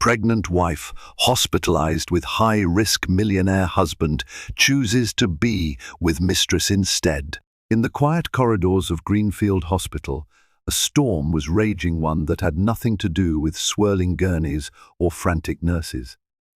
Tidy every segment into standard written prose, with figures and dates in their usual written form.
pregnant wife, hospitalized with high-risk millionaire husband, chooses to be with Mistress instead. In the quiet corridors of Greenfield Hospital, a storm was raging, one that had nothing to do with swirling gurneys or frantic nurses.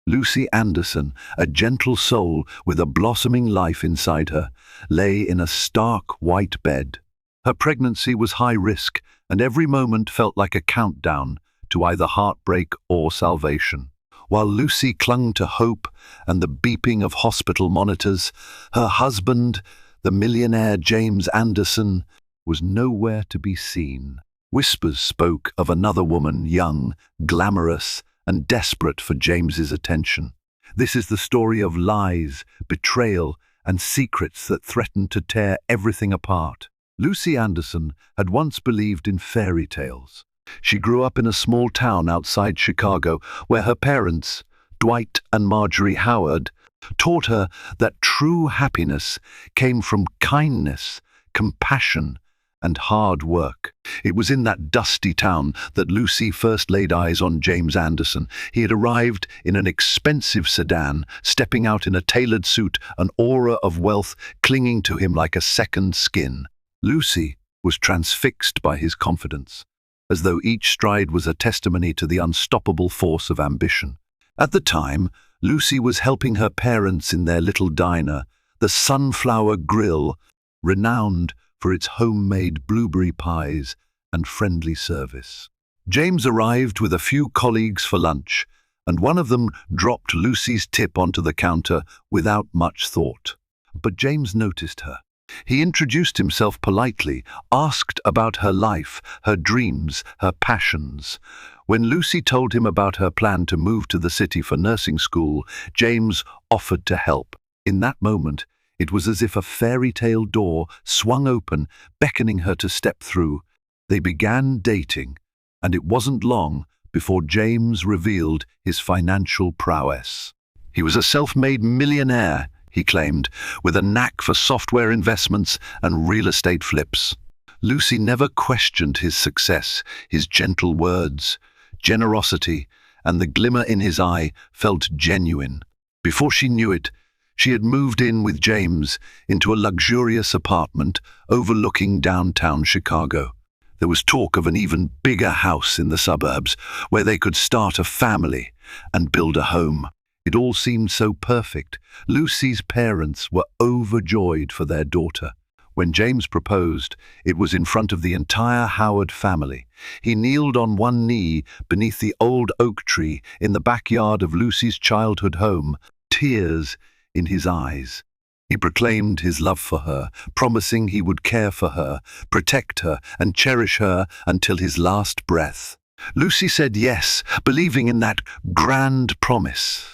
Lucy Anderson, a gentle soul with a blossoming life inside her, lay in a stark white bed. Her pregnancy was high risk, and every moment felt like a countdown to either heartbreak or salvation. While Lucy clung to hope and the beeping of hospital monitors, her husband, the millionaire James Anderson, was nowhere to be seen. Whispers spoke of another woman, young, glamorous, and desperate for James's attention. This is the story of lies, betrayal, and secrets that threatened to tear everything apart. Lucy Anderson had once believed in fairy tales. She grew up in a small town outside Chicago where her parents, Dwight and Marjorie Howard, taught her that true happiness came from kindness, compassion, and hard work. It was in that dusty town that Lucy first laid eyes on James Anderson. He had arrived in an expensive sedan, stepping out in a tailored suit, an aura of wealth clinging to him like a second skin. Lucy was transfixed by his confidence, as though each stride was a testimony to the unstoppable force of ambition. At the time, Lucy was helping her parents in their little diner, the Sunflower Grill, renowned for its homemade blueberry pies and friendly service. James arrived with a few colleagues for lunch, and one of them dropped Lucy's tip onto the counter without much thought. But James noticed her. He introduced himself politely, asked about her life, her dreams, her passions. When Lucy told him about her plan to move to the city for nursing school, James offered to help. In that moment, it was as if a fairy tale door swung open, beckoning her to step through. They began dating, and it wasn't long before James revealed his financial prowess. He was a self-made millionaire, he claimed, with a knack for software investments and real estate flips. Lucy never questioned his success. His gentle words, generosity, and the glimmer in his eye felt genuine. Before she knew it, she had moved in with James into a luxurious apartment overlooking downtown Chicago. There was talk of an even bigger house in the suburbs where they could start a family and build a home. It all seemed so perfect. Lucy's parents were overjoyed for their daughter. When James proposed, it was in front of the entire Howard family. He kneeled on one knee beneath the old oak tree in the backyard of Lucy's childhood home, tears in his eyes. He proclaimed his love for her, promising he would care for her, protect her, and cherish her until his last breath. Lucy said yes, believing in that grand promise.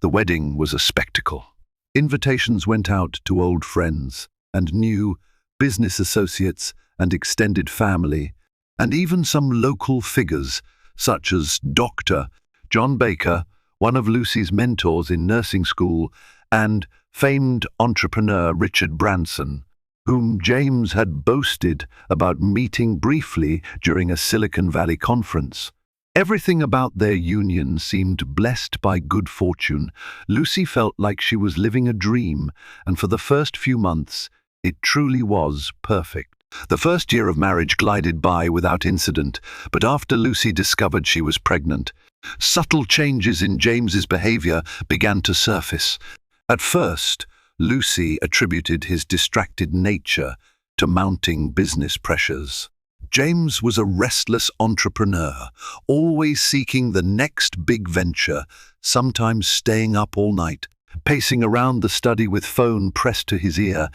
The wedding was a spectacle. Invitations went out to old friends and new business associates and extended family, and even some local figures, such as Dr. John Baker, one of Lucy's mentors in nursing school, and famed entrepreneur Richard Branson, whom James had boasted about meeting briefly during a Silicon Valley conference. Everything about their union seemed blessed by good fortune. Lucy felt like she was living a dream, and for the first few months, it truly was perfect. The first year of marriage glided by without incident, but after Lucy discovered she was pregnant, subtle changes in James's behavior began to surface. At first, Lucy attributed his distracted nature to mounting business pressures. James was a restless entrepreneur, always seeking the next big venture, sometimes staying up all night, pacing around the study with phone pressed to his ear.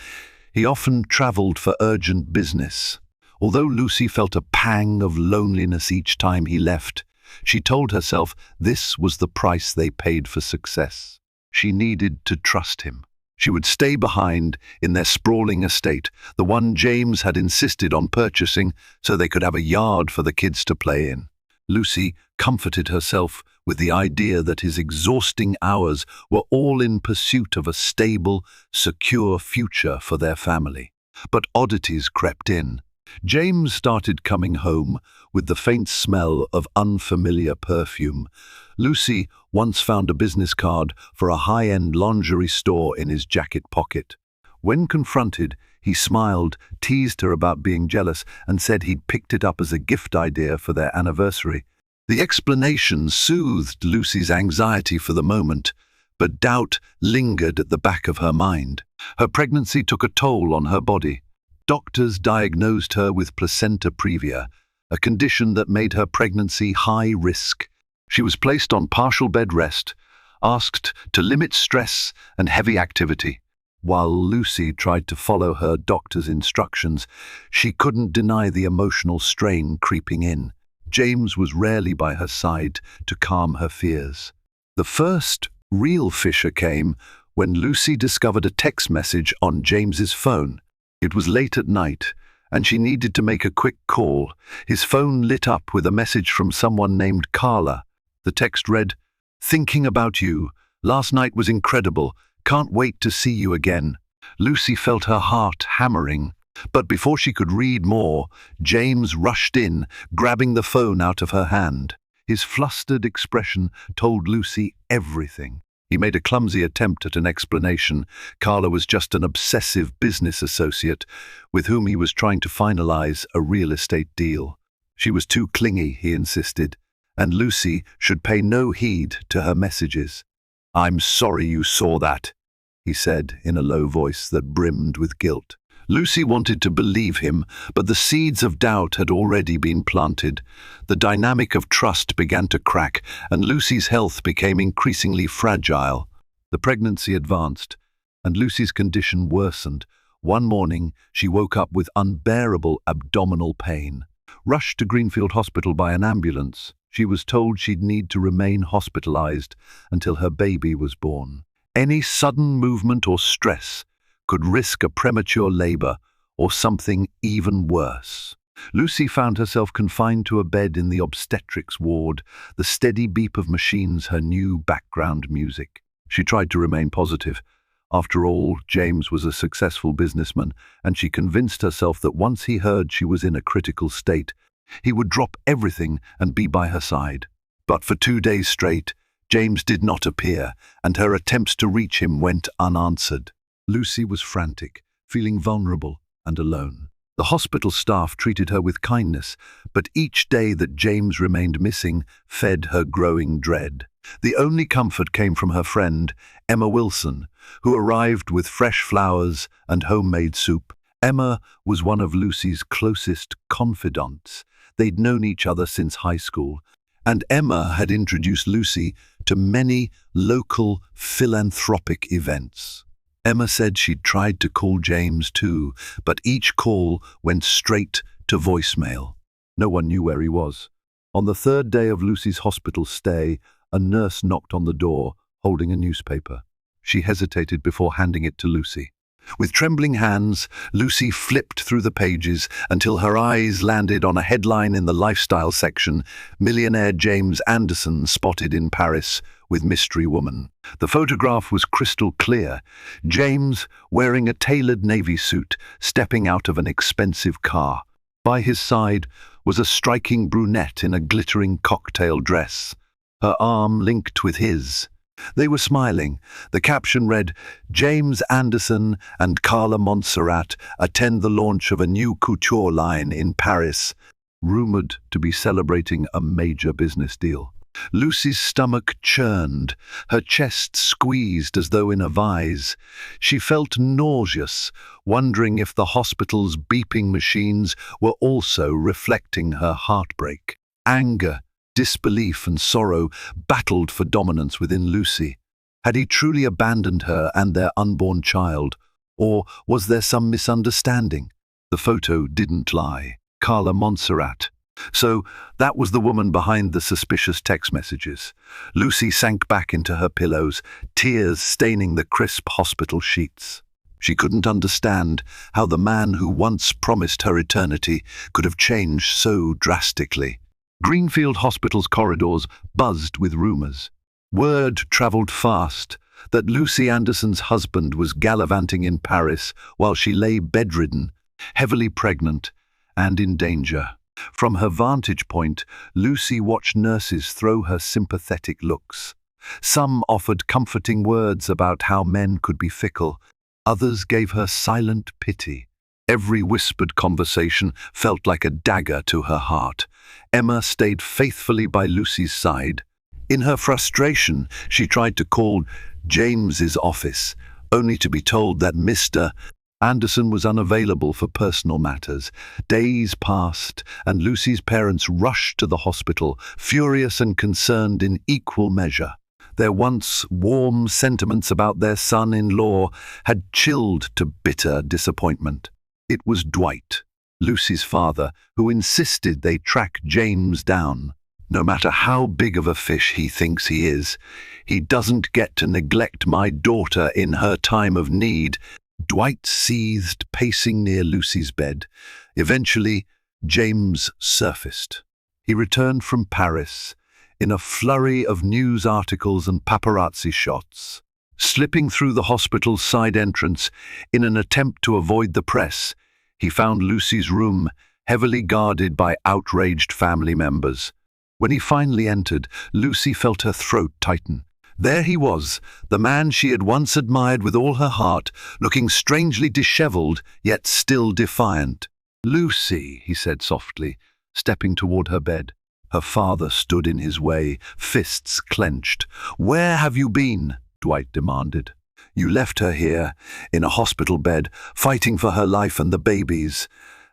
He often traveled for urgent business. Although Lucy felt a pang of loneliness each time he left, she told herself this was the price they paid for success. She needed to trust him. She would stay behind in their sprawling estate, the one James had insisted on purchasing so they could have a yard for the kids to play in. Lucy comforted herself with the idea that his exhausting hours were all in pursuit of a stable, secure future for their family. But oddities crept in. James started coming home with the faint smell of unfamiliar perfume. Lucy once found a business card for a high-end lingerie store in his jacket pocket. When confronted, he smiled, teased her about being jealous, and said he'd picked it up as a gift idea for their anniversary. The explanation soothed Lucy's anxiety for the moment, but doubt lingered at the back of her mind. Her pregnancy took a toll on her body. Doctors diagnosed her with placenta previa, a condition that made her pregnancy high risk. She was placed on partial bed rest, asked to limit stress and heavy activity. While Lucy tried to follow her doctor's instructions, she couldn't deny the emotional strain creeping in. James was rarely by her side to calm her fears. The first real fissure came when Lucy discovered a text message on James's phone. It was late at night, and she needed to make a quick call. His phone lit up with a message from someone named Carla. The text read, "Thinking about you. Last night was incredible. Can't wait to see you again." Lucy felt her heart hammering. But before she could read more, James rushed in, grabbing the phone out of her hand. His flustered expression told Lucy everything. He made a clumsy attempt at an explanation. Carla was just an obsessive business associate with whom he was trying to finalize a real estate deal. She was too clingy, he insisted, and Lucy should pay no heed to her messages. "I'm sorry you saw that," he said in a low voice that brimmed with guilt. Lucy wanted to believe him, but the seeds of doubt had already been planted. The dynamic of trust began to crack, and Lucy's health became increasingly fragile. The pregnancy advanced, and Lucy's condition worsened. One morning, she woke up with unbearable abdominal pain. Rushed to Greenfield Hospital by an ambulance, she was told she'd need to remain hospitalized until her baby was born. Any sudden movement or stress could risk a premature labor or something even worse. Lucy found herself confined to a bed in the obstetrics ward, the steady beep of machines her new background music. She tried to remain positive. After all, James was a successful businessman, and she convinced herself that once he heard she was in a critical state, he would drop everything and be by her side. But for 2 days straight, James did not appear, and her attempts to reach him went unanswered. Lucy was frantic, feeling vulnerable and alone. The hospital staff treated her with kindness, but each day that James remained missing fed her growing dread. The only comfort came from her friend, Emma Wilson, who arrived with fresh flowers and homemade soup. Emma was one of Lucy's closest confidants. They'd known each other since high school, and Emma had introduced Lucy to many local philanthropic events. Emma said she'd tried to call James too, but each call went straight to voicemail. No one knew where he was. On the third day of Lucy's hospital stay, a nurse knocked on the door, holding a newspaper. She hesitated before handing it to Lucy. With trembling hands, Lucy flipped through the pages until her eyes landed on a headline in the lifestyle section: "Millionaire James Anderson spotted in Paris with mystery woman." The photograph was crystal clear. James, wearing a tailored navy suit, stepping out of an expensive car. By his side was a striking brunette in a glittering cocktail dress, her arm linked with his. They were smiling. The caption read, "James Anderson and Carla Montserrat attend the launch of a new couture line in Paris," rumored to be celebrating a major business deal. Lucy's stomach churned, her chest squeezed as though in a vise. She felt nauseous, wondering if the hospital's beeping machines were also reflecting her heartbreak. Anger, disbelief and sorrow battled for dominance within Lucy. Had he truly abandoned her and their unborn child, or was there some misunderstanding? The photo didn't lie. Carla Montserrat. So that was the woman behind the suspicious text messages. Lucy sank back into her pillows, tears staining the crisp hospital sheets. She couldn't understand how the man who once promised her eternity could have changed so drastically. Greenfield Hospital's corridors buzzed with rumors. Word traveled fast that Lucy Anderson's husband was gallivanting in Paris while she lay bedridden, heavily pregnant, and in danger. From her vantage point, Lucy watched nurses throw her sympathetic looks. Some offered comforting words about how men could be fickle. Others gave her silent pity. Every whispered conversation felt like a dagger to her heart. Emma stayed faithfully by Lucy's side. In her frustration, she tried to call James's office, only to be told that Mr. Anderson was unavailable for personal matters. Days passed, and Lucy's parents rushed to the hospital, furious and concerned in equal measure. Their once warm sentiments about their son-in-law had chilled to bitter disappointment. It was Dwight, Lucy's father, who insisted they track James down. No matter how big of a fish he thinks he is, he doesn't get to neglect my daughter in her time of need. Dwight seethed, pacing near Lucy's bed. Eventually, James surfaced. He returned from Paris in a flurry of news articles and paparazzi shots. Slipping through the hospital's side entrance in an attempt to avoid the press, he found Lucy's room heavily guarded by outraged family members. When he finally entered, Lucy felt her throat tighten. There he was, the man she had once admired with all her heart, looking strangely disheveled, yet still defiant. "Lucy," he said softly, stepping toward her bed. Her father stood in his way, fists clenched. "Where have you been?" Dwight demanded. "You left her here, in a hospital bed, fighting for her life and the babies.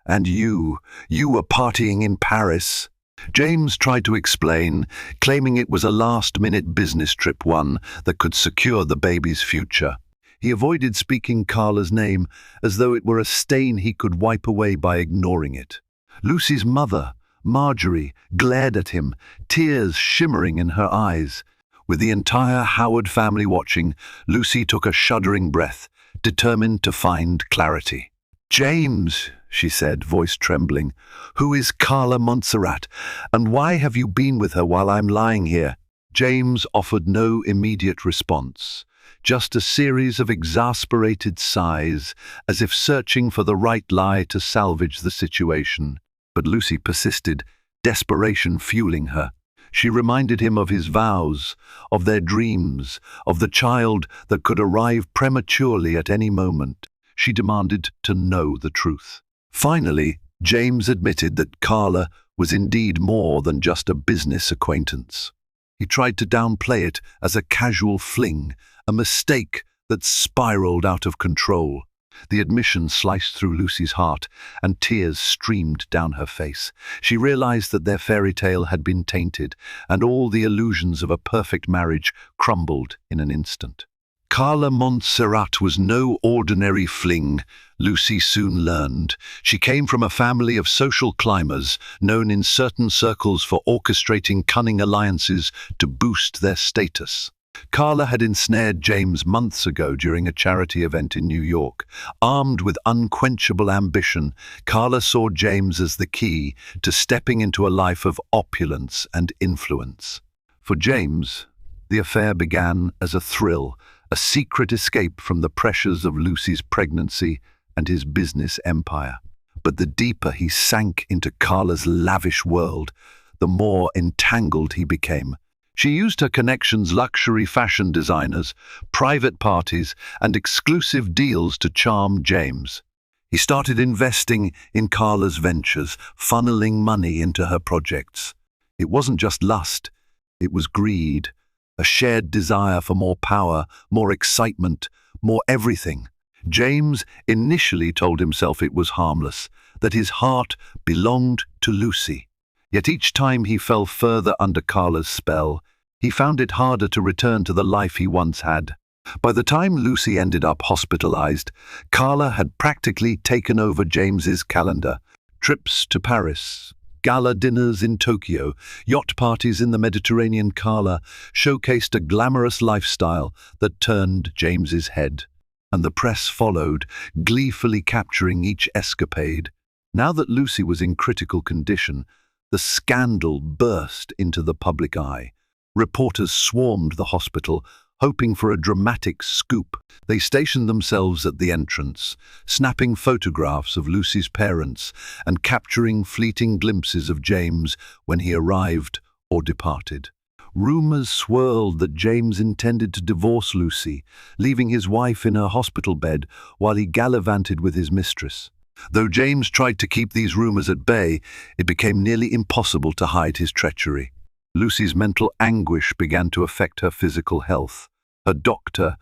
And you were partying in Paris." James tried to explain, claiming it was a last-minute business trip, one that could secure the baby's future. He avoided speaking Carla's name as though it were a stain he could wipe away by ignoring it. Lucy's mother, Marjorie, glared at him, tears shimmering in her eyes. With the entire Howard family watching, Lucy took a shuddering breath, determined to find clarity. "James," she said, voice trembling, "who is Carla Montserrat, and why have you been with her while I'm lying here?" James offered no immediate response, just a series of exasperated sighs, as if searching for the right lie to salvage the situation. But Lucy persisted, desperation fueling her. She reminded him of his vows, of their dreams, of the child that could arrive prematurely at any moment. She demanded to know the truth. Finally, James admitted that Carla was indeed more than just a business acquaintance. He tried to downplay it as a casual fling, a mistake that spiraled out of control. The admission sliced through Lucy's heart, and tears streamed down her face. She realized that their fairy tale had been tainted, and all the illusions of a perfect marriage crumbled in an instant. Carla Montserrat was no ordinary fling, Lucy soon learned. She came from a family of social climbers, known in certain circles for orchestrating cunning alliances to boost their status. Carla had ensnared James months ago during a charity event in New York. Armed with unquenchable ambition, Carla saw James as the key to stepping into a life of opulence and influence. For James, the affair began as a thrill, a secret escape from the pressures of Lucy's pregnancy and his business empire. But the deeper he sank into Carla's lavish world, the more entangled he became. She used her connections, luxury fashion designers, private parties, and exclusive deals to charm James. He started investing in Carla's ventures, funneling money into her projects. It wasn't just lust, it was greed, a shared desire for more power, more excitement, more everything. James initially told himself it was harmless, that his heart belonged to Lucy. Yet each time he fell further under Carla's spell, he found it harder to return to the life he once had. By the time Lucy ended up hospitalized, Carla had practically taken over James's calendar. Trips to Paris, gala dinners in Tokyo, yacht parties in the Mediterranean. Carla showcased a glamorous lifestyle that turned James's head. And the press followed, gleefully capturing each escapade. Now that Lucy was in critical condition, the scandal burst into the public eye. Reporters swarmed the hospital, hoping for a dramatic scoop. They stationed themselves at the entrance, snapping photographs of Lucy's parents and capturing fleeting glimpses of James when he arrived or departed. Rumors swirled that James intended to divorce Lucy, leaving his wife in her hospital bed while he gallivanted with his mistress. Though James tried to keep these rumors at bay, it became nearly impossible to hide his treachery. Lucy's mental anguish began to affect her physical health. Her doctor,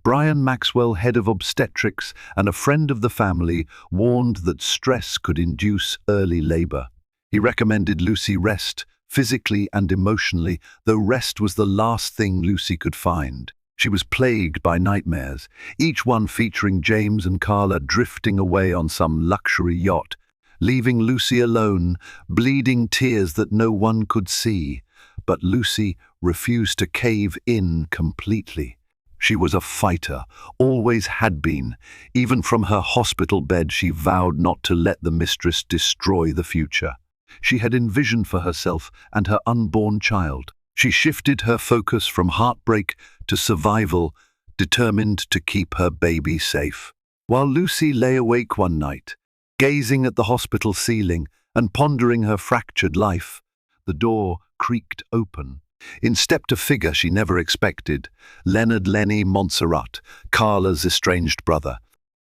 Brian Maxwell, head of obstetrics and a friend of the family, warned that stress could induce early labor. He recommended Lucy rest, physically and emotionally, though rest was the last thing Lucy could find. She was plagued by nightmares, each one featuring James and Carla drifting away on some luxury yacht, leaving Lucy alone, bleeding tears that no one could see. But Lucy refused to cave in completely. She was a fighter, always had been. Even from her hospital bed, she vowed not to let the mistress destroy the future she had envisioned for herself and her unborn child. She shifted her focus from heartbreak to survival, determined to keep her baby safe. While Lucy lay awake one night, gazing at the hospital ceiling and pondering her fractured life, the door creaked open. In stepped a figure she never expected, Leonard "Lenny" Montserrat, Carla's estranged brother.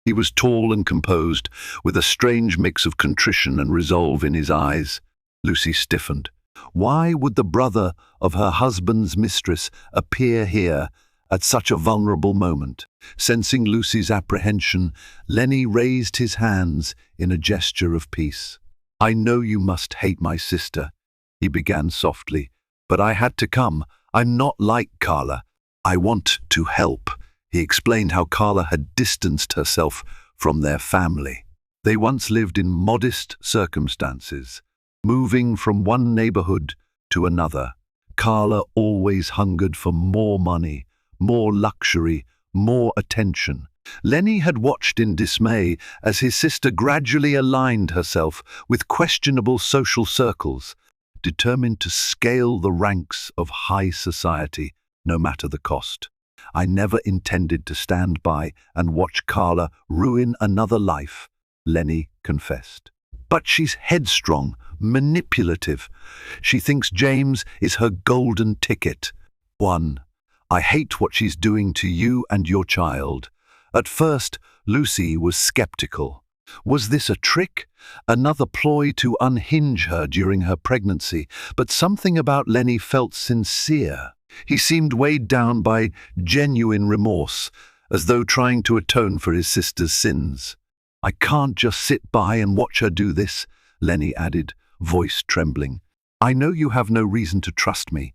He was tall and composed, with a strange mix of contrition and resolve in his eyes. Lucy stiffened. Why would the brother of her husband's mistress appear here at such a vulnerable moment? Sensing Lucy's apprehension, Lenny raised his hands in a gesture of peace. "I know you must hate my sister," he began softly, "but I had to come. I'm not like Carla. I want to help." He explained how Carla had distanced herself from their family. They once lived in modest circumstances, moving from one neighborhood to another. Carla always hungered for more money, more luxury, more attention. Lenny had watched in dismay as his sister gradually aligned herself with questionable social circles, determined to scale the ranks of high society, no matter the cost. "I never intended to stand by and watch Carla ruin another life," Lenny confessed. "But she's headstrong, manipulative. She thinks James is her golden ticket." I hate what she's doing to you and your child." At first, Lucy was skeptical. Was this a trick? Another ploy to unhinge her during her pregnancy? But something about Lenny felt sincere. He seemed weighed down by genuine remorse, as though trying to atone for his sister's sins. "I can't just sit by and watch her do this," Lenny added, voice trembling. "I know you have no reason to trust me,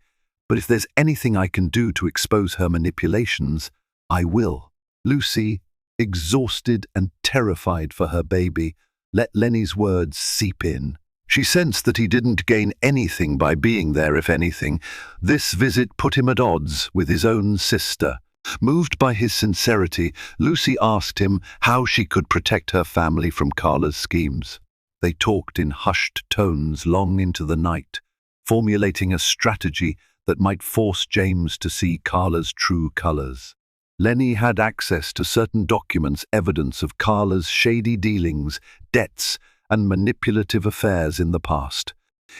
but if there's anything I can do to expose her manipulations, I will." Lucy, exhausted and terrified for her baby, let Lenny's words seep in. She sensed that he didn't gain anything by being there. If anything, this visit put him at odds with his own sister. Moved by his sincerity, Lucy asked him how she could protect her family from Carla's schemes. They talked in hushed tones long into the night, formulating a strategy that might force James to see Carla's true colors. Lenny had access to certain documents, evidence of Carla's shady dealings, debts, and manipulative affairs in the past.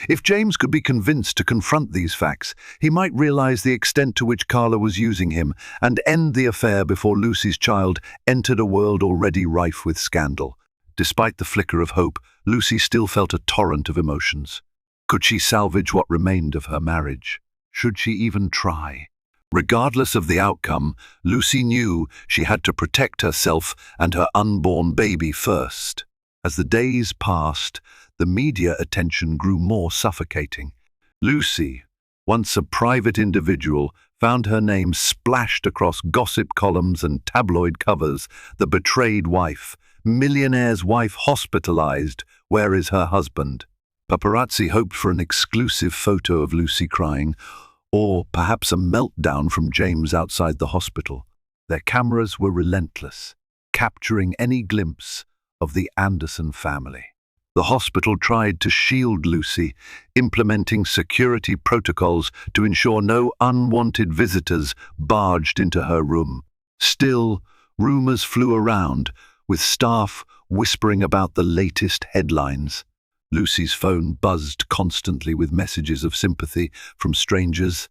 If James could be convinced to confront these facts, he might realize the extent to which Carla was using him and end the affair before Lucy's child entered a world already rife with scandal. Despite the flicker of hope, Lucy still felt a torrent of emotions. Could she salvage what remained of her marriage? Should she even try? Regardless of the outcome, Lucy knew she had to protect herself and her unborn baby first. As the days passed, the media attention grew more suffocating. Lucy, once a private individual, found her name splashed across gossip columns and tabloid covers. The betrayed wife, millionaire's wife hospitalized, where is her husband? Paparazzi hoped for an exclusive photo of Lucy crying, or perhaps a meltdown from James outside the hospital. Their cameras were relentless, capturing any glimpse of the Anderson family. The hospital tried to shield Lucy, implementing security protocols to ensure no unwanted visitors barged into her room. Still, rumors flew around, with staff whispering about the latest headlines. Lucy's phone buzzed constantly with messages of sympathy from strangers,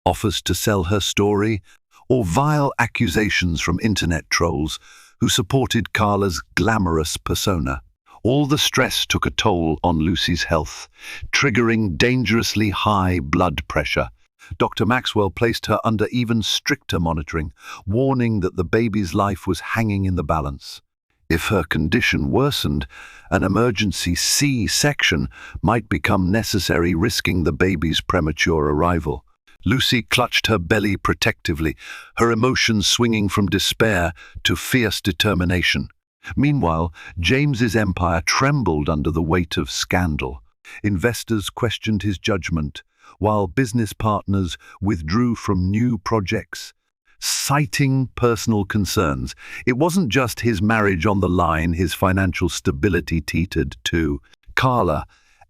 offers to sell her story, or vile accusations from internet trolls who supported Carla's glamorous persona. All the stress took a toll on Lucy's health, triggering dangerously high blood pressure. Dr. Maxwell placed her under even stricter monitoring, warning that the baby's life was hanging in the balance. If her condition worsened, an emergency C-section might become necessary, risking the baby's premature arrival. Lucy clutched her belly protectively, her emotions swinging from despair to fierce determination. Meanwhile, James's empire trembled under the weight of scandal. Investors questioned his judgment, while business partners withdrew from new projects, citing personal concerns. It wasn't just his marriage on the line, his financial stability teetered too. Carla,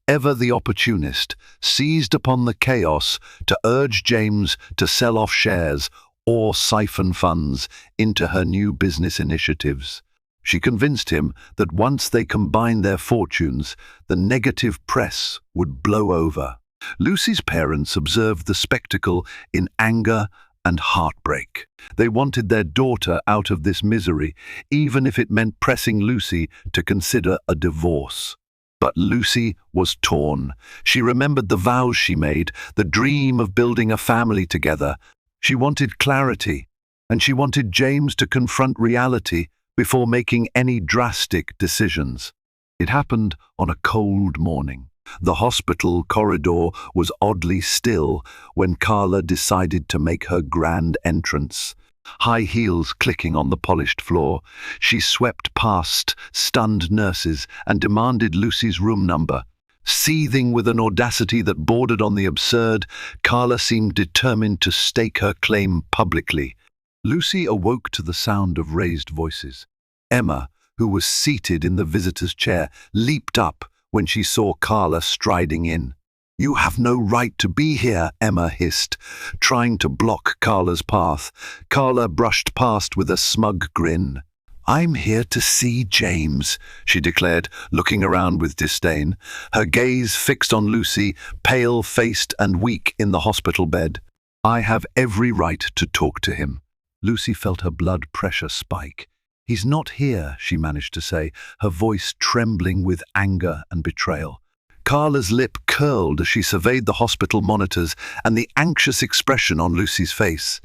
ever the opportunist, seized upon the chaos to urge James to sell off shares or siphon funds into her new business initiatives. She convinced him that once they combined their fortunes, the negative press would blow over. Lucy's parents observed the spectacle in anger and heartbreak. They wanted their daughter out of this misery, even if it meant pressing Lucy to consider a divorce. But Lucy was torn. She remembered the vows she made, the dream of building a family together. She wanted clarity, and she wanted James to confront reality before making any drastic decisions. It happened on a cold morning. The hospital corridor was oddly still when Carla decided to make her grand entrance. High heels clicking on the polished floor, she swept past stunned nurses and demanded Lucy's room number. Seething with an audacity that bordered on the absurd, Carla seemed determined to stake her claim publicly. Lucy awoke to the sound of raised voices. Emma, who was seated in the visitor's chair, leaped up when she saw Carla striding in. "You have no right to be here," Emma hissed, trying to block Carla's path. Carla brushed past with a smug grin. "I'm here to see James," she declared, looking around with disdain, her gaze fixed on Lucy, pale-faced and weak in the hospital bed. "I have every right to talk to him." Lucy felt her blood pressure spike. "He's not here," she managed to say, her voice trembling with anger and betrayal. Carla's lip curled as she surveyed the hospital monitors and the anxious expression on Lucy's face.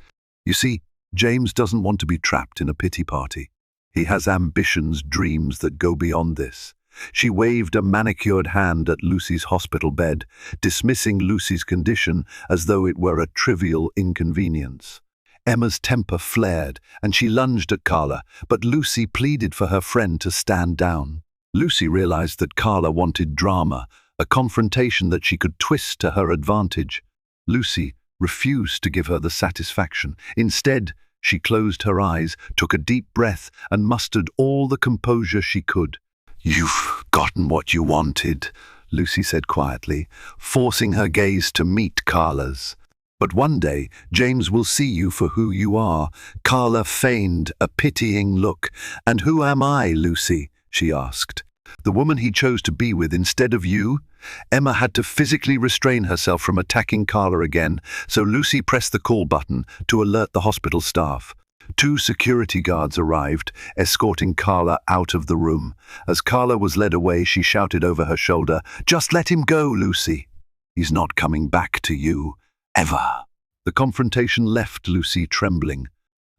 "You see, James doesn't want to be trapped in a pity party. He has ambitions, dreams that go beyond this." She waved a manicured hand at Lucy's hospital bed, dismissing Lucy's condition as though it were a trivial inconvenience. Emma's temper flared, and she lunged at Carla, but Lucy pleaded for her friend to stand down. Lucy realized that Carla wanted drama, a confrontation that she could twist to her advantage. Lucy refused to give her the satisfaction. Instead, she closed her eyes, took a deep breath, and mustered all the composure she could. "You've gotten what you wanted," Lucy said quietly, forcing her gaze to meet Carla's. "But one day, James will see you for who you are." Carla feigned a pitying look. "And who am I, Lucy?" she asked. "The woman he chose to be with instead of you?" Emma had to physically restrain herself from attacking Carla again, so Lucy pressed the call button to alert the hospital staff. 2 security guards arrived, escorting Carla out of the room. As Carla was led away, she shouted over her shoulder, "Just let him go, Lucy. He's not coming back to you. Ever." The confrontation left Lucy trembling.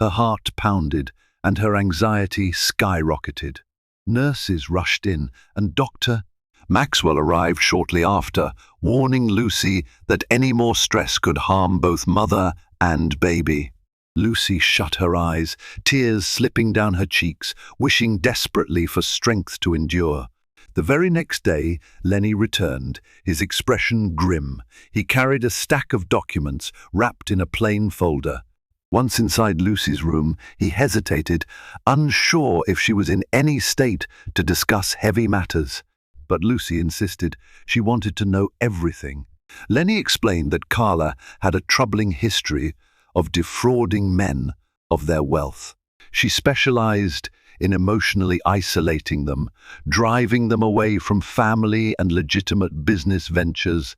Her heart pounded, and her anxiety skyrocketed. Nurses rushed in, and Dr. Maxwell arrived shortly after, warning Lucy that any more stress could harm both mother and baby. Lucy shut her eyes, tears slipping down her cheeks, wishing desperately for strength to endure. The very next day, Lenny returned, his expression grim. He carried a stack of documents wrapped in a plain folder. Once inside Lucy's room, he hesitated, unsure if she was in any state to discuss heavy matters. but Lucy insisted she wanted to know everything. Lenny explained that Carla had a troubling history of defrauding men of their wealth. She specialized in emotionally isolating them, driving them away from family and legitimate business ventures,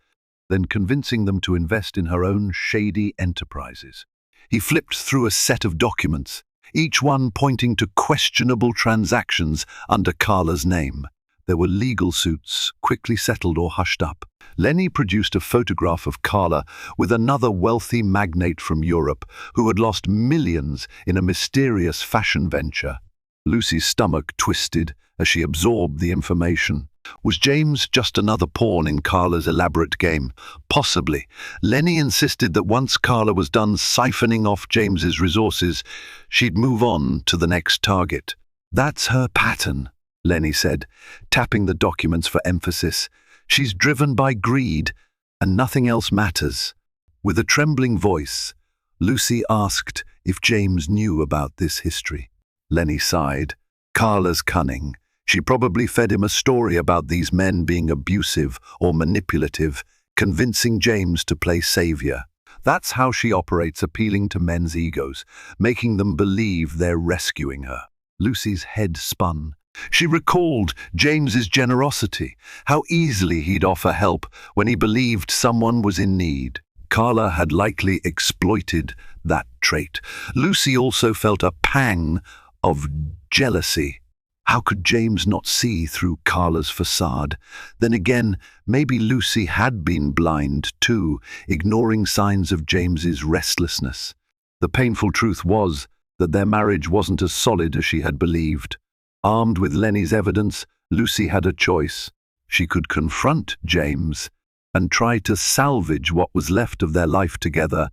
then convincing them to invest in her own shady enterprises. He flipped through a set of documents, each one pointing to questionable transactions under Carla's name. There were legal suits, quickly settled or hushed up. Lenny produced a photograph of Carla with another wealthy magnate from Europe who had lost millions in a mysterious fashion venture. Lucy's stomach twisted as she absorbed the information. Was James just another pawn in Carla's elaborate game? Possibly. Lenny insisted that once Carla was done siphoning off James's resources, she'd move on to the next target. That's her pattern, Lenny said, tapping the documents for emphasis. She's driven by greed, and nothing else matters. With a trembling voice, Lucy asked if James knew about this history. Lenny sighed. Carla's cunning. She probably fed him a story about these men being abusive or manipulative, convincing James to play savior. That's how she operates, appealing to men's egos, making them believe they're rescuing her. Lucy's head spun. She recalled James's generosity, how easily he'd offer help when he believed someone was in need. Carla had likely exploited that trait. Lucy also felt a pang of jealousy. How could James not see through Carla's facade? Then again, maybe Lucy had been blind too, ignoring signs of James's restlessness. The painful truth was that their marriage wasn't as solid as she had believed. Armed with Lenny's evidence, Lucy had a choice. She could confront James and try to salvage what was left of their life together,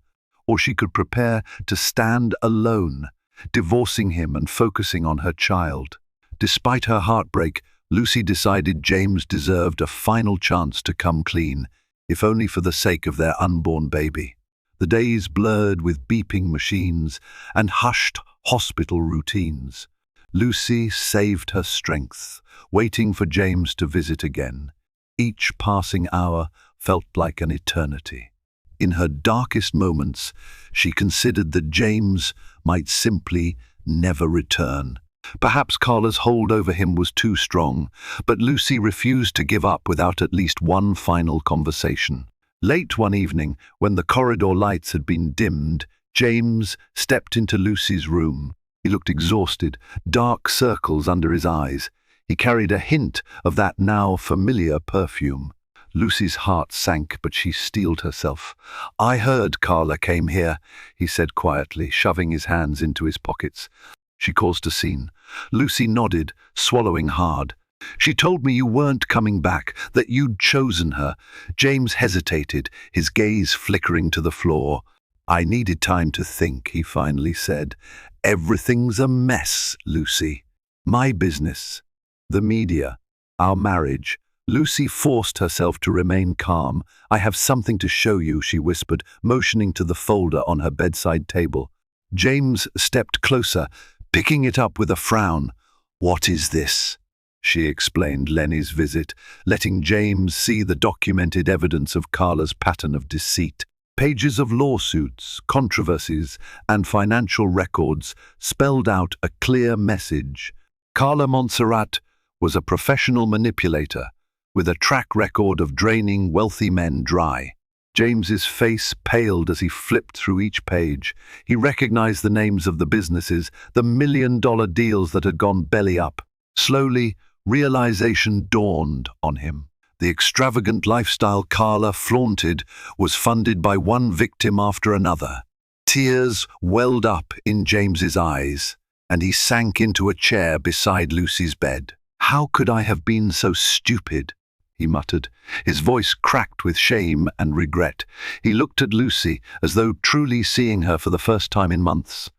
or she could prepare to stand alone, divorcing him and focusing on her child. Despite her heartbreak, Lucy decided James deserved a final chance to come clean, if only for the sake of their unborn baby. The days blurred with beeping machines and hushed hospital routines. Lucy saved her strength, waiting for James to visit again. Each passing hour felt like an eternity. In her darkest moments, she considered that James might simply never return. Perhaps Carla's hold over him was too strong, but Lucy refused to give up without at least one final conversation. Late one evening, when the corridor lights had been dimmed, James stepped into Lucy's room. He looked exhausted, dark circles under his eyes. He carried a hint of that now familiar perfume. Lucy's heart sank, but she steeled herself. "I heard Carla came here," he said quietly, shoving his hands into his pockets. She caused a scene. Lucy nodded, swallowing hard. "She told me you weren't coming back, that you'd chosen her." James hesitated, his gaze flickering to the floor. "I needed time to think," he finally said. "Everything's a mess, Lucy. My business, the media, our marriage." Lucy forced herself to remain calm. "I have something to show you," she whispered, motioning to the folder on her bedside table. James stepped closer, picking it up with a frown. "What is this?" she explained Lenny's visit, letting James see the documented evidence of Carla's pattern of deceit. Pages of lawsuits, controversies, and financial records spelled out a clear message. Carla Montserrat was a professional manipulator, with a track record of draining wealthy men dry. James's face paled as he flipped through each page. He recognized the names of the businesses, the million-dollar deals that had gone belly up. Slowly, realization dawned on him. The extravagant lifestyle Carla flaunted was funded by one victim after another. Tears welled up in James's eyes, and he sank into a chair beside Lucy's bed. "How could I have been so stupid?" he muttered, his voice cracked with shame and regret. He looked at Lucy as though truly seeing her for the first time in months.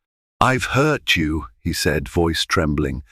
"I've hurt you," he said, voice trembling,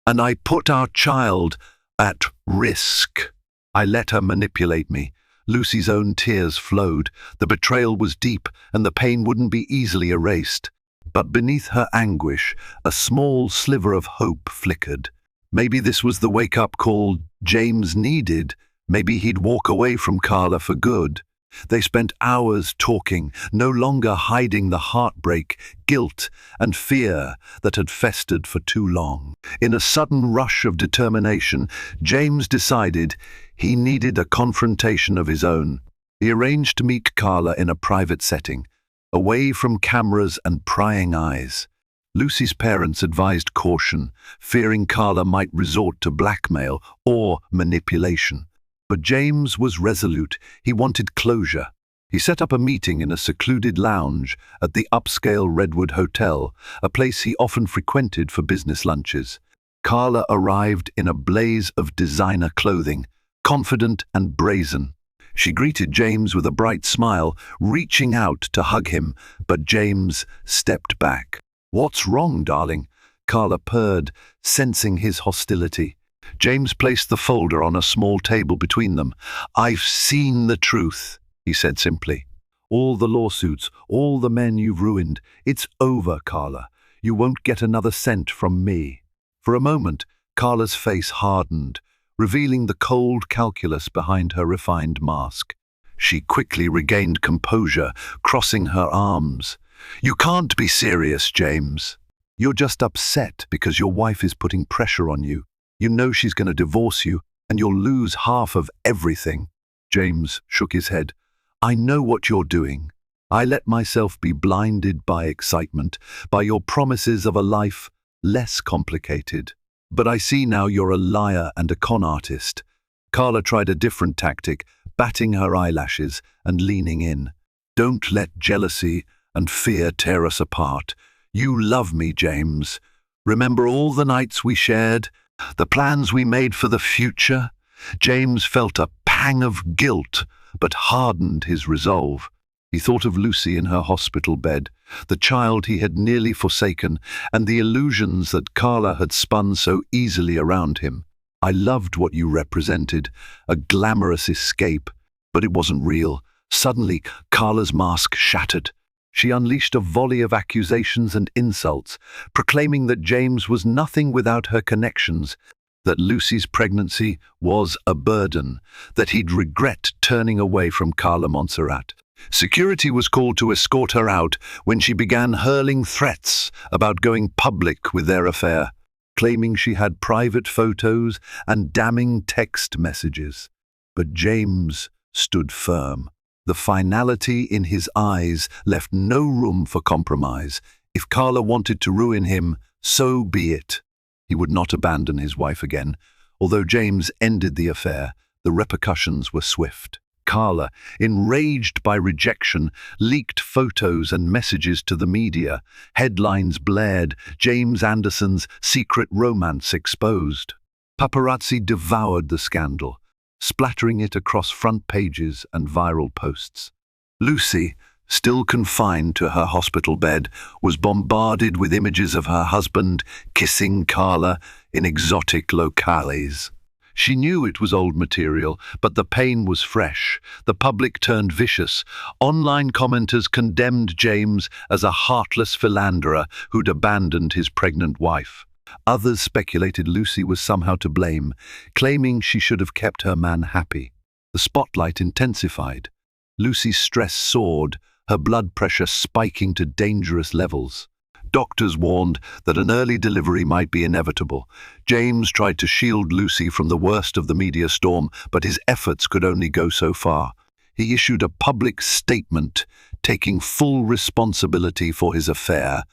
"and I put our child at risk. I let her manipulate me." Lucy's own tears flowed. The betrayal was deep, and the pain wouldn't be easily erased. But beneath her anguish, a small sliver of hope flickered. Maybe this was the wake-up call James needed. Maybe he'd walk away from Carla for good. They spent hours talking, no longer hiding the heartbreak, guilt, and fear that had festered for too long. In a sudden rush of determination, James decided he needed a confrontation of his own. He arranged to meet Carla in a private setting, away from cameras and prying eyes. Lucy's parents advised caution, fearing Carla might resort to blackmail or manipulation. But James was resolute. He wanted closure. He set up a meeting in a secluded lounge at the upscale Redwood Hotel, a place he often frequented for business lunches. Carla arrived in a blaze of designer clothing, confident and brazen. She greeted James with a bright smile, reaching out to hug him, but James stepped back. "What's wrong, darling?" Carla purred, sensing his hostility. James placed the folder on a small table between them. "I've seen the truth," he said simply. "All the lawsuits, all the men you've ruined. It's over, Carla. You won't get another cent from me." For a moment, Carla's face hardened, revealing the cold calculus behind her refined mask. She quickly regained composure, crossing her arms. "You can't be serious, James. You're just upset because your wife is putting pressure on you. You know she's going to divorce you, and you'll lose half of everything." James shook his head. "I know what you're doing. I let myself be blinded by excitement, by your promises of a life less complicated. But I see now you're a liar and a con artist." Carla tried a different tactic, batting her eyelashes and leaning in. "Don't let jealousy and fear tear us apart. You love me, James. Remember all the nights we shared? The plans we made for the future?" James felt a pang of guilt, but hardened his resolve. He thought of Lucy in her hospital bed, the child he had nearly forsaken, and the illusions that Carla had spun so easily around him. "I loved what you represented, a glamorous escape, but it wasn't real." Suddenly, Carla's mask shattered. She unleashed a volley of accusations and insults, proclaiming that James was nothing without her connections, that Lucy's pregnancy was a burden, that he'd regret turning away from Carla Montserrat. Security was called to escort her out when she began hurling threats about going public with their affair, claiming she had private photos and damning text messages. But James stood firm. The finality in his eyes left no room for compromise. If Carla wanted to ruin him, so be it. He would not abandon his wife again. Although James ended the affair, the repercussions were swift. Carla, enraged by rejection, leaked photos and messages to the media. Headlines blared, "James Anderson's secret romance exposed." Paparazzi devoured the scandal, splattering it across front pages and viral posts. Lucy, still confined to her hospital bed, was bombarded with images of her husband kissing Carla in exotic locales. She knew it was old material, but the pain was fresh. The public turned vicious. Online commenters condemned James as a heartless philanderer who'd abandoned his pregnant wife. Others speculated Lucy was somehow to blame, claiming she should have kept her man happy. The spotlight intensified. Lucy's stress soared, her blood pressure spiking to dangerous levels. Doctors warned that an early delivery might be inevitable. James tried to shield Lucy from the worst of the media storm, but his efforts could only go so far. He issued a public statement, taking full responsibility for his affair,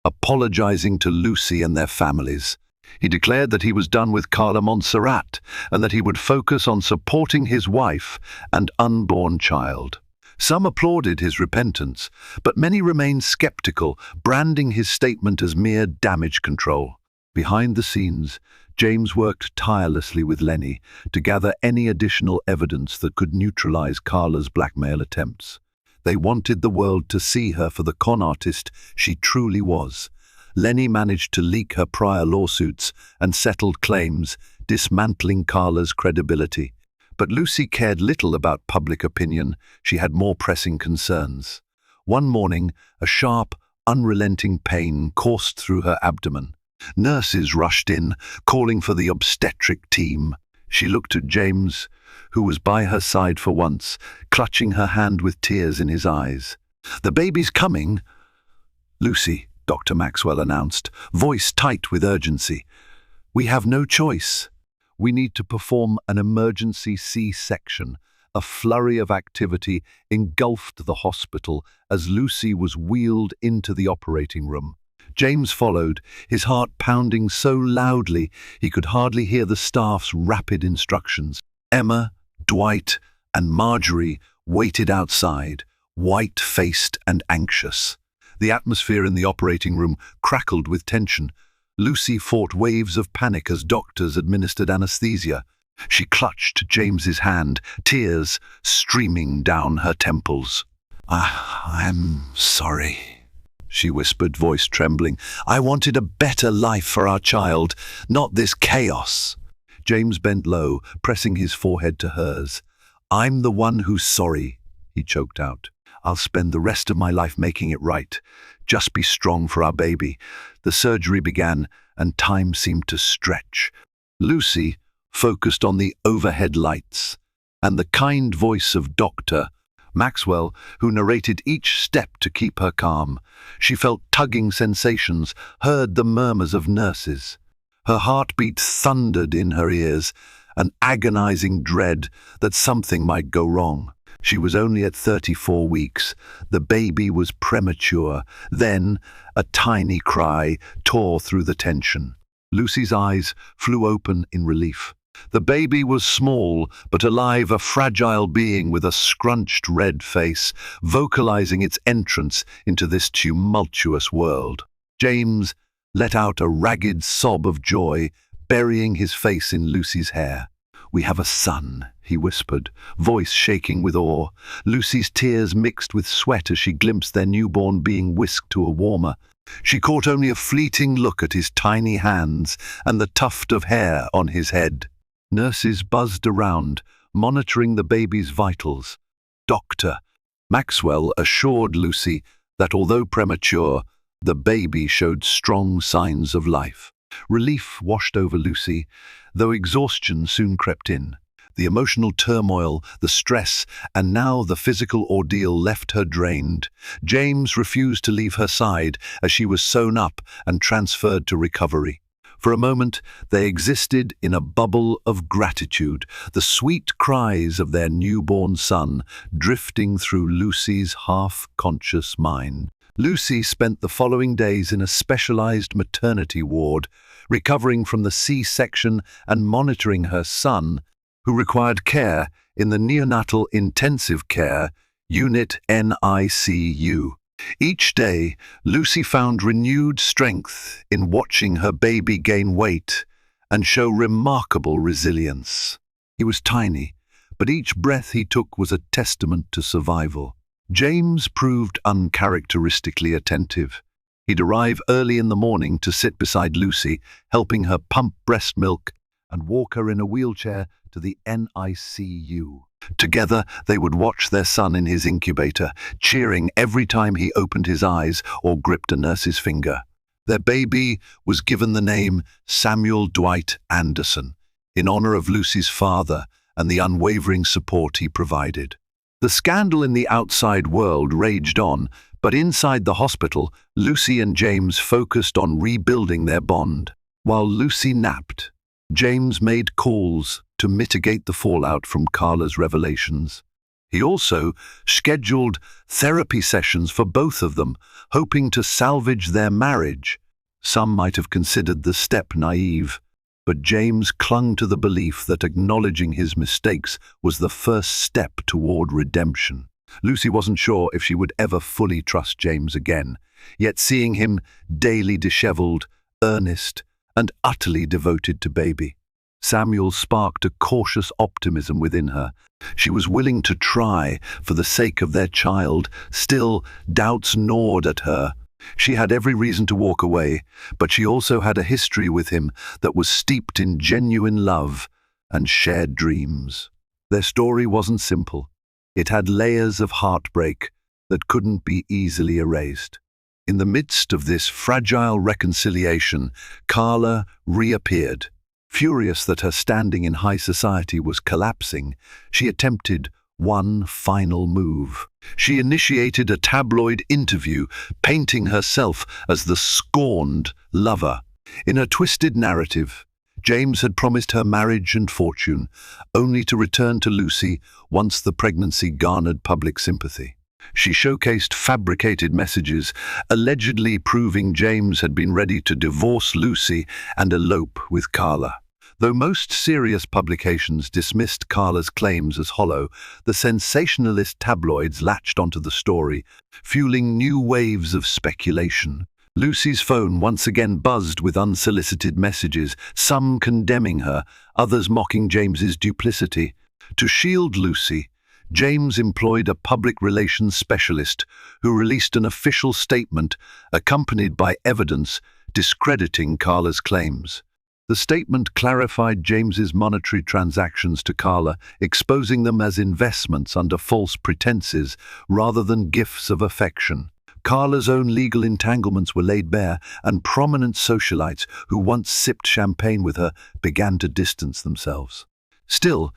apologizing to Lucy and their families. He declared that he was done with Carla Montserrat and that he would focus on supporting his wife and unborn child. Some applauded his repentance, but many remained skeptical, branding his statement as mere damage control. Behind the scenes, James worked tirelessly with Lenny to gather any additional evidence that could neutralize Carla's blackmail attempts. They wanted the world to see her for the con artist she truly was. Lenny managed to leak her prior lawsuits and settled claims, dismantling Carla's credibility. But Lucy cared little about public opinion. She had more pressing concerns. One morning, a sharp, unrelenting pain coursed through her abdomen. Nurses rushed in, calling for the obstetric team. She looked at James, who was by her side for once, clutching her hand with tears in his eyes. "The baby's coming." "Lucy," Dr. Maxwell announced, voice tight with urgency. "We have no choice. We need to perform an emergency C-section." A flurry of activity engulfed the hospital as Lucy was wheeled into the operating room. James followed, his heart pounding so loudly he could hardly hear the staff's rapid instructions. Emma, Dwight, and Marjorie waited outside, white-faced and anxious. The atmosphere in the operating room crackled with tension. Lucy fought waves of panic as doctors administered anesthesia. She clutched James's hand, tears streaming down her temples. I'm sorry," she whispered, voice trembling. "I wanted a better life for our child, not this chaos." James bent low, pressing his forehead to hers. "I'm the one who's sorry," he choked out. "I'll spend the rest of my life making it right. Just be strong for our baby." The surgery began, and time seemed to stretch. Lucy focused on the overhead lights and the kind voice of Dr. Maxwell, who narrated each step to keep her calm. She felt tugging sensations, heard the murmurs of nurses. Her heartbeat thundered in her ears, an agonizing dread that something might go wrong. She was only at 34 weeks. The baby was premature. Then a tiny cry tore through the tension. Lucy's eyes flew open in relief. The baby was small but alive, a fragile being with a scrunched red face, vocalizing its entrance into this tumultuous world. James let out a ragged sob of joy, burying his face in Lucy's hair. "We have a son," he whispered, voice shaking with awe. Lucy's tears mixed with sweat as she glimpsed their newborn being whisked to a warmer. She caught only a fleeting look at his tiny hands and the tuft of hair on his head. Nurses buzzed around, monitoring the baby's vitals. Dr. Maxwell assured Lucy that although premature, the baby showed strong signs of life. Relief washed over Lucy, though exhaustion soon crept in. The emotional turmoil, the stress, and now the physical ordeal left her drained. James refused to leave her side as she was sewn up and transferred to recovery. For a moment, they existed in a bubble of gratitude, the sweet cries of their newborn son drifting through Lucy's half-conscious mind. Lucy spent the following days in a specialized maternity ward, recovering from the C-section and monitoring her son, who required care in the Neonatal Intensive Care Unit NICU. Each day, Lucy found renewed strength in watching her baby gain weight and show remarkable resilience. He was tiny, but each breath he took was a testament to survival. James proved uncharacteristically attentive. He'd arrive early in the morning to sit beside Lucy, helping her pump breast milk and walk her in a wheelchair to the NICU. Together, they would watch their son in his incubator, cheering every time he opened his eyes or gripped a nurse's finger. Their baby was given the name Samuel Dwight Anderson, in honor of Lucy's father and the unwavering support he provided. The scandal in the outside world raged on, but inside the hospital, Lucy and James focused on rebuilding their bond. While Lucy napped, James made calls to mitigate the fallout from Carla's revelations. He also scheduled therapy sessions for both of them, hoping to salvage their marriage. Some might have considered the step naive, but James clung to the belief that acknowledging his mistakes was the first step toward redemption. Lucy wasn't sure if she would ever fully trust James again, yet seeing him daily disheveled, earnest, and utterly devoted to baby, Samuel sparked a cautious optimism within her. She was willing to try for the sake of their child. Still, doubts gnawed at her. She had every reason to walk away, but she also had a history with him that was steeped in genuine love and shared dreams. Their story wasn't simple. It had layers of heartbreak that couldn't be easily erased. In the midst of this fragile reconciliation, Carla reappeared. Furious that her standing in high society was collapsing, she attempted one final move. She initiated a tabloid interview, painting herself as the scorned lover. In her twisted narrative, James had promised her marriage and fortune, only to return to Lucy once the pregnancy garnered public sympathy. She showcased fabricated messages, allegedly proving James had been ready to divorce Lucy and elope with Carla. Though most serious publications dismissed Carla's claims as hollow, the sensationalist tabloids latched onto the story, fueling new waves of speculation. Lucy's phone once again buzzed with unsolicited messages, some condemning her, others mocking James's duplicity. To shield Lucy, James employed a public relations specialist who released an official statement accompanied by evidence discrediting Carla's claims. The statement clarified James's monetary transactions to Carla, exposing them as investments under false pretenses rather than gifts of affection. Carla's own legal entanglements were laid bare, and prominent socialites who once sipped champagne with her began to distance themselves. Still,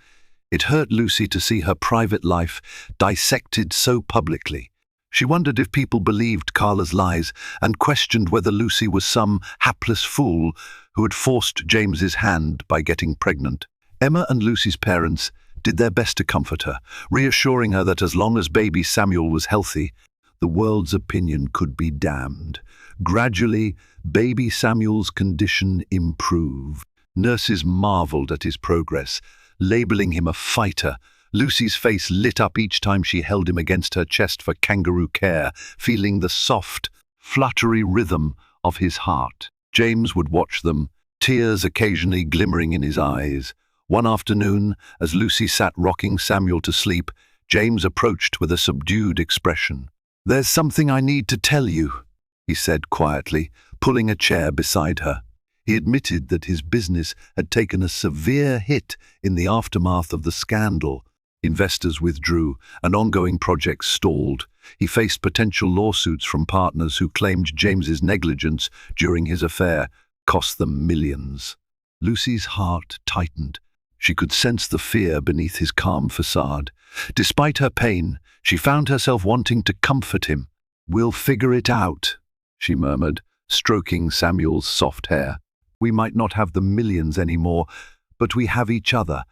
it hurt Lucy to see her private life dissected so publicly. She wondered if people believed Carla's lies and questioned whether Lucy was some hapless fool who had forced James's hand by getting pregnant. Emma and Lucy's parents did their best to comfort her, reassuring her that as long as baby Samuel was healthy, the world's opinion could be damned. Gradually, baby Samuel's condition improved. Nurses marveled at his progress, labeling him a fighter. Lucy's face lit up each time she held him against her chest for kangaroo care, feeling the soft, fluttery rhythm of his heart. James would watch them, tears occasionally glimmering in his eyes. One afternoon, as Lucy sat rocking Samuel to sleep, James approached with a subdued expression. "There's something I need to tell you," he said quietly, pulling a chair beside her. He admitted that his business had taken a severe hit in the aftermath of the scandal. Investors withdrew, and ongoing projects stalled. He faced potential lawsuits from partners who claimed James's negligence during his affair cost them millions. Lucy's heart tightened. She could sense the fear beneath his calm facade. Despite her pain, she found herself wanting to comfort him. "We'll figure it out," she murmured, stroking Samuel's soft hair. "We might not have the millions anymore, but we have each other.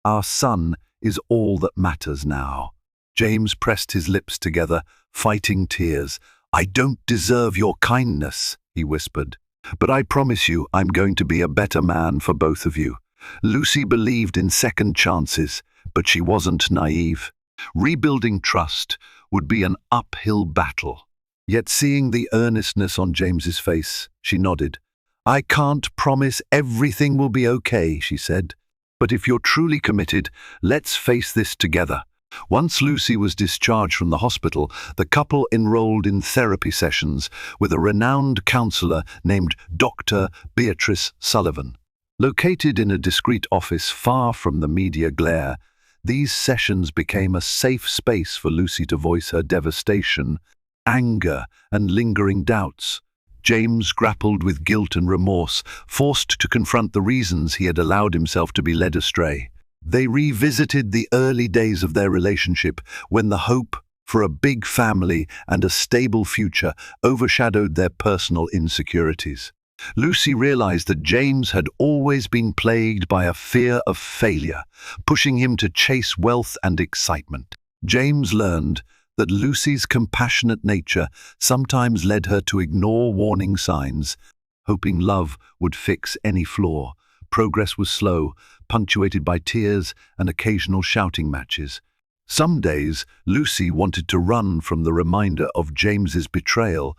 Our son is all that matters now." James pressed his lips together, fighting tears. "I don't deserve your kindness," he whispered, "but I promise you I'm going to be a better man for both of you." Lucy believed in second chances, but she wasn't naive. Rebuilding trust would be an uphill battle. Yet seeing the earnestness on James's face, she nodded. "I can't promise everything will be okay," she said. "But if you're truly committed, let's face this together." Once Lucy was discharged from the hospital, the couple enrolled in therapy sessions with a renowned counselor named Dr. Beatrice Sullivan. Located in a discreet office far from the media glare, these sessions became a safe space for Lucy to voice her devastation, anger, and lingering doubts. James grappled with guilt and remorse, forced to confront the reasons he had allowed himself to be led astray. They revisited the early days of their relationship, when the hope for a big family and a stable future overshadowed their personal insecurities. Lucy realized that James had always been plagued by a fear of failure, pushing him to chase wealth and excitement. James learned that Lucy's compassionate nature sometimes led her to ignore warning signs, hoping love would fix any flaw. Progress was slow, punctuated by tears and occasional shouting matches. Some days, Lucy wanted to run from the reminder of James's betrayal.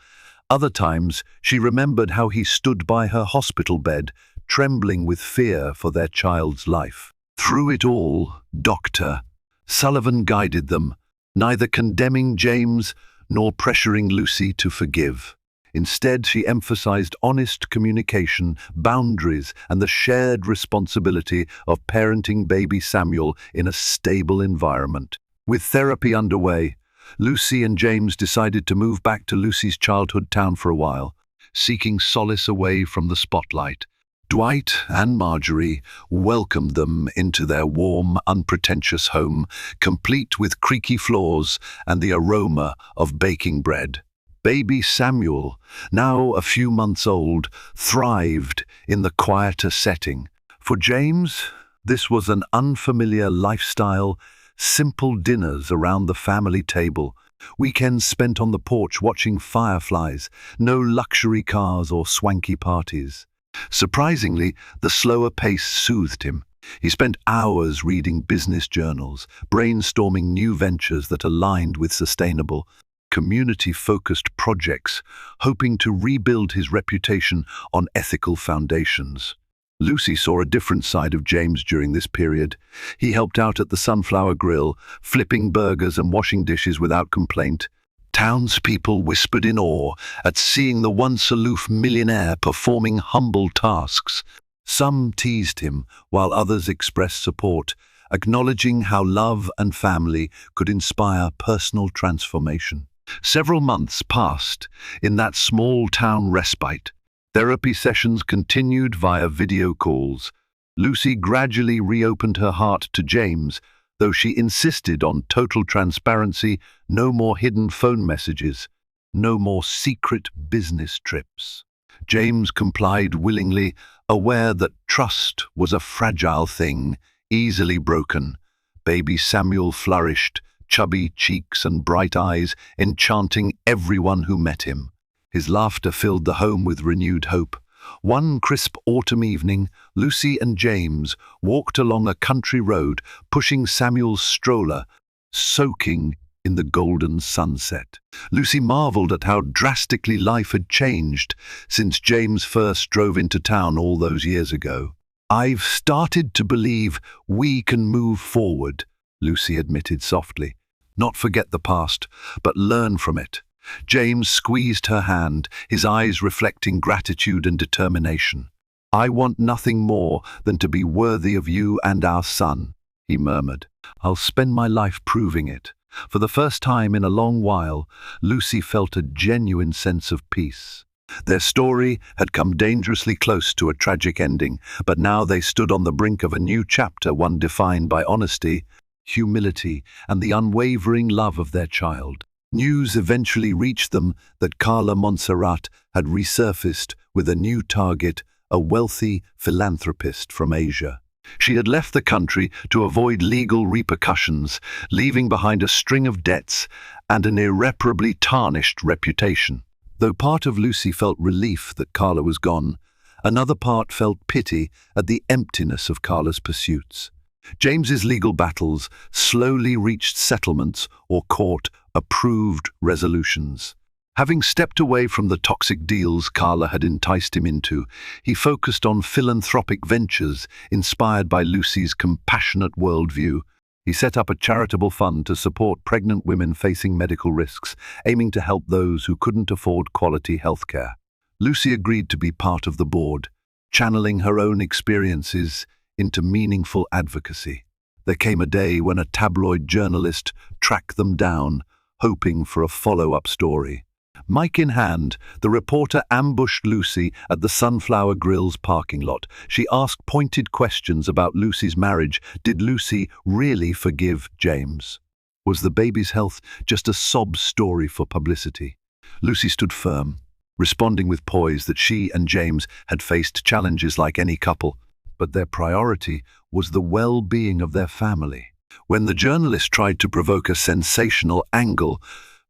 Other times, she remembered how he stood by her hospital bed, trembling with fear for their child's life. Through it all, Dr. Sullivan guided them, neither condemning James nor pressuring Lucy to forgive. Instead, she emphasized honest communication, boundaries, and the shared responsibility of parenting baby Samuel in a stable environment. With therapy underway, Lucy and James decided to move back to Lucy's childhood town for a while, seeking solace away from the spotlight. Dwight and Marjorie welcomed them into their warm, unpretentious home, complete with creaky floors and the aroma of baking bread. Baby Samuel, now a few months old, thrived in the quieter setting. For James, this was an unfamiliar lifestyle, simple dinners around the family table, weekends spent on the porch watching fireflies, no luxury cars or swanky parties. Surprisingly, the slower pace soothed him. He spent hours reading business journals, brainstorming new ventures that aligned with sustainable, community-focused projects, hoping to rebuild his reputation on ethical foundations. Lucy saw a different side of James during this period. He helped out at the Sunflower Grill, flipping burgers and washing dishes without complaint. Townspeople whispered in awe at seeing the once aloof millionaire performing humble tasks. Some teased him, while others expressed support, acknowledging how love and family could inspire personal transformation. Several months passed in that small-town respite. Therapy sessions continued via video calls. Lucy gradually reopened her heart to James, though she insisted on total transparency, no more hidden phone messages, no more secret business trips. James complied willingly, aware that trust was a fragile thing, easily broken. Baby Samuel flourished, chubby cheeks and bright eyes, enchanting everyone who met him. His laughter filled the home with renewed hope. One crisp autumn evening, Lucy and James walked along a country road, pushing Samuel's stroller, soaking in the golden sunset. Lucy marveled at how drastically life had changed since James first drove into town all those years ago. "I've started to believe we can move forward," Lucy admitted softly. "Not forget the past, but learn from it." James squeezed her hand, his eyes reflecting gratitude and determination. "I want nothing more than to be worthy of you and our son," he murmured. "I'll spend my life proving it." For the first time in a long while, Lucy felt a genuine sense of peace. Their story had come dangerously close to a tragic ending, but now they stood on the brink of a new chapter, one defined by honesty, humility, and the unwavering love of their child. News eventually reached them that Carla Montserrat had resurfaced with a new target, a wealthy philanthropist from Asia. She had left the country to avoid legal repercussions, leaving behind a string of debts and an irreparably tarnished reputation. Though part of Lucy felt relief that Carla was gone, another part felt pity at the emptiness of Carla's pursuits. James's legal battles slowly reached settlements or court-approved resolutions. Having stepped away from the toxic deals Carla had enticed him into, he focused on philanthropic ventures inspired by Lucy's compassionate worldview. He set up a charitable fund to support pregnant women facing medical risks, aiming to help those who couldn't afford quality healthcare. Lucy agreed to be part of the board, channeling her own experiences into meaningful advocacy. There came a day when a tabloid journalist tracked them down, hoping for a follow-up story. Mic in hand, the reporter ambushed Lucy at the Sunflower Grill's parking lot. She asked pointed questions about Lucy's marriage. Did Lucy really forgive James? Was the baby's health just a sob story for publicity? Lucy stood firm, responding with poise that she and James had faced challenges like any couple, but their priority was the well-being of their family. When the journalist tried to provoke a sensational angle,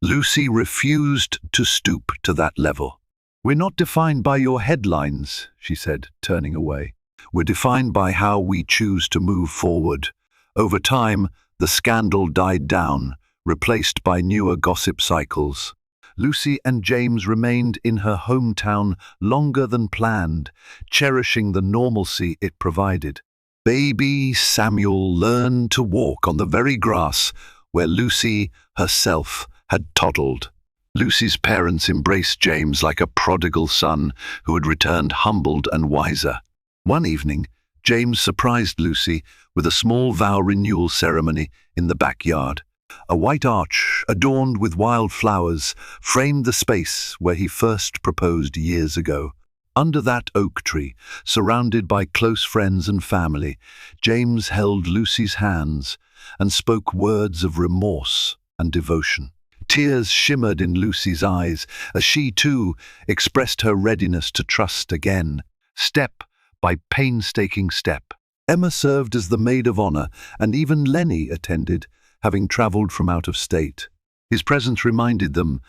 Lucy refused to stoop to that level. "We're not defined by your headlines," she said, turning away. "We're defined by how we choose to move forward." Over time, the scandal died down, replaced by newer gossip cycles. Lucy and James remained in her hometown longer than planned, cherishing the normalcy it provided. Baby Samuel learned to walk on the very grass where Lucy herself had toddled. Lucy's parents embraced James like a prodigal son who had returned humbled and wiser. One evening, James surprised Lucy with a small vow renewal ceremony in the backyard. A white arch, adorned with wild flowers, framed the space where he first proposed years ago. Under that oak tree, surrounded by close friends and family, James held Lucy's hands and spoke words of remorse and devotion. Tears shimmered in Lucy's eyes as she, too, expressed her readiness to trust again, step by painstaking step. Emma served as the maid of honor, and even Lenny attended, having traveled from out of state. His presence reminded them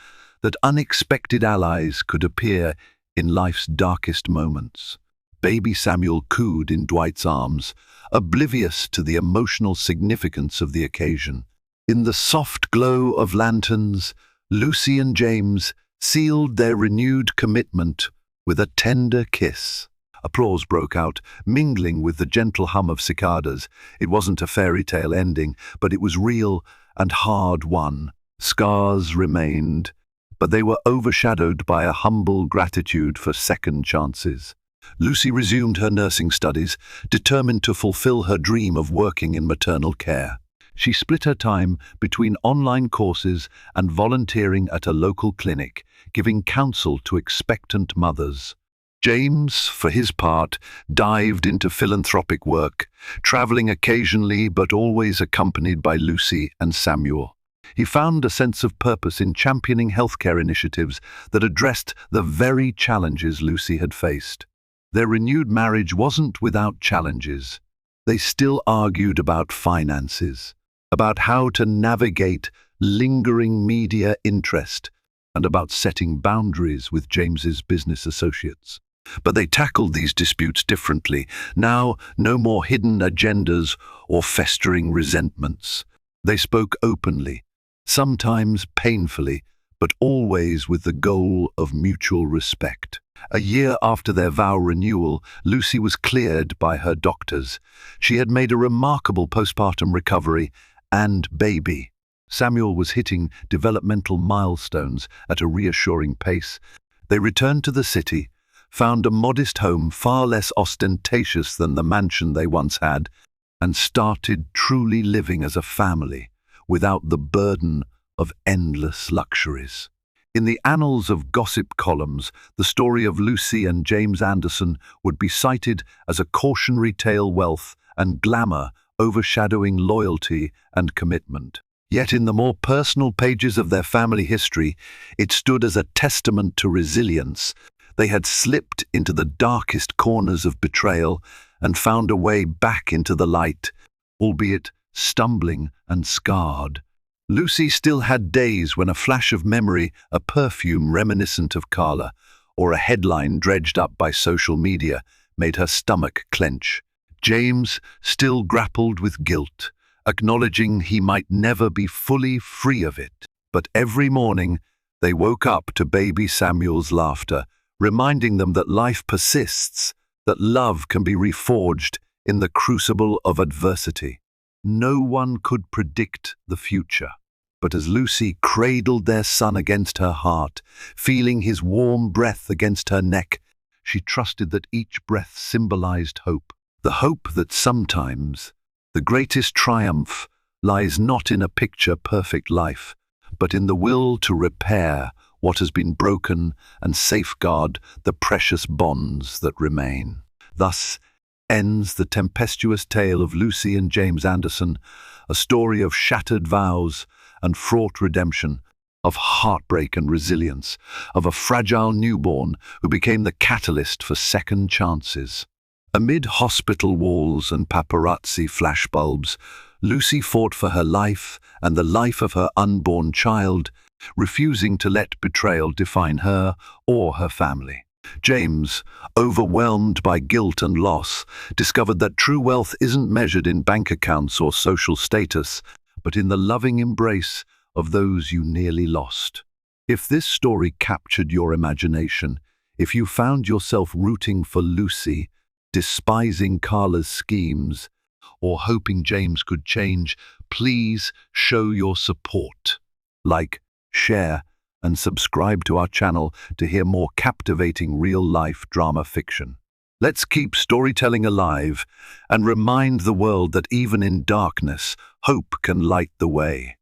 that unexpected allies could appear in life's darkest moments. Baby Samuel cooed in Dwight's arms, oblivious to the emotional significance of the occasion. In the soft glow of lanterns, Lucy and James sealed their renewed commitment with a tender kiss. Applause broke out, mingling with the gentle hum of cicadas. It wasn't a fairy tale ending, but it was real and hard-won. Scars remained, but they were overshadowed by a humble gratitude for second chances. Lucy resumed her nursing studies, determined to fulfill her dream of working in maternal care. She split her time between online courses and volunteering at a local clinic, giving counsel to expectant mothers. James, for his part, dived into philanthropic work, traveling occasionally but always accompanied by Lucy and Samuel. He found a sense of purpose in championing healthcare initiatives that addressed the very challenges Lucy had faced. Their renewed marriage wasn't without challenges. They still argued about finances, about how to navigate lingering media interest, and about setting boundaries with James's business associates. But they tackled these disputes differently. Now, no more hidden agendas or festering resentments. They spoke openly, sometimes painfully, but always with the goal of mutual respect. A year after their vow renewal, Lucy was cleared by her doctors. She had made a remarkable postpartum recovery and baby. Samuel was hitting developmental milestones at a reassuring pace. They returned to the city, found a modest home far less ostentatious than the mansion they once had, and started truly living as a family, without the burden of endless luxuries. In the annals of gossip columns, the story of Lucy and James Anderson would be cited as a cautionary tale, wealth and glamour overshadowing loyalty and commitment. Yet in the more personal pages of their family history, it stood as a testament to resilience. They had slipped into the darkest corners of betrayal and found a way back into the light, albeit stumbling and scarred. Lucy still had days when a flash of memory, a perfume reminiscent of Carla, or a headline dredged up by social media made her stomach clench. James still grappled with guilt, acknowledging he might never be fully free of it. But every morning they woke up to baby Samuel's laughter, reminding them that life persists, that love can be reforged in the crucible of adversity. No one could predict the future, but as Lucy cradled their son against her heart, feeling his warm breath against her neck, she trusted that each breath symbolized hope. The hope that sometimes the greatest triumph lies not in a picture-perfect life, but in the will to repair what has been broken and safeguard the precious bonds that remain. Thus ends the tempestuous tale of Lucy and James Anderson, a story of shattered vows and fraught redemption, of heartbreak and resilience, of a fragile newborn who became the catalyst for second chances. Amid hospital walls and paparazzi flashbulbs, Lucy fought for her life and the life of her unborn child, refusing to let betrayal define her or her family. James, overwhelmed by guilt and loss, discovered that true wealth isn't measured in bank accounts or social status, but in the loving embrace of those you nearly lost. If this story captured your imagination, if you found yourself rooting for Lucy, despising Carla's schemes, or hoping James could change, please show your support. Like, share, and subscribe to our channel to hear more captivating real-life drama fiction. Let's keep storytelling alive and remind the world that even in darkness, hope can light the way.